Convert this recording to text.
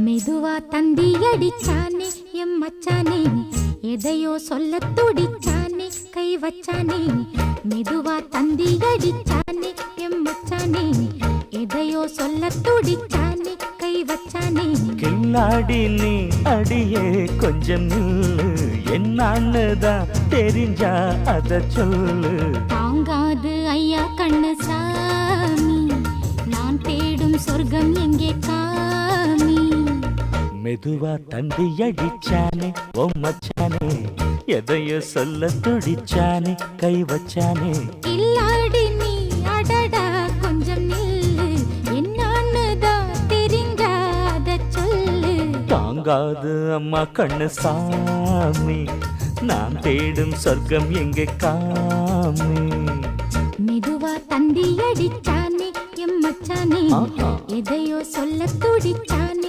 மெதுவா தந்தி அடிச்சானே எம் மச்சானே, எதையோ சொல்ல துடிச்சானே கை வச்சானே. மெதுவா தந்தி அடிச்சானே எம் மச்சானே, எதையோ சொல்ல துடிச்சானே கை வச்சானே. கில்லாடி நீ அடியே கொஞ்சம் நில்லு, என்னான்னுதான் தெரிஞ்சா அத சொல்லு. தாங்காது ஐயா கண்ணு சாமி, நான் தேடும் சொர்க்கம் எங்கே காமி. மெதுவா தந்தி அடிச்சானே ஓ மச்சானே, எதையோ சொல்ல துடிச்சானே கை வச்சானே. கில்லாடி நீ அடடா கொஞ்சம் நில்லு, என்னான்னுதான் தெரிஞ்சாத சொல்லு. தாங்காது அம்மா கண்ணு சாமி, நான் தேடும் சொர்க்கம் எங்கே காமி. மெதுவா தந்தி அடிச்சானே எம் மச்சானே, எதையோ சொல்ல துடிச்சானே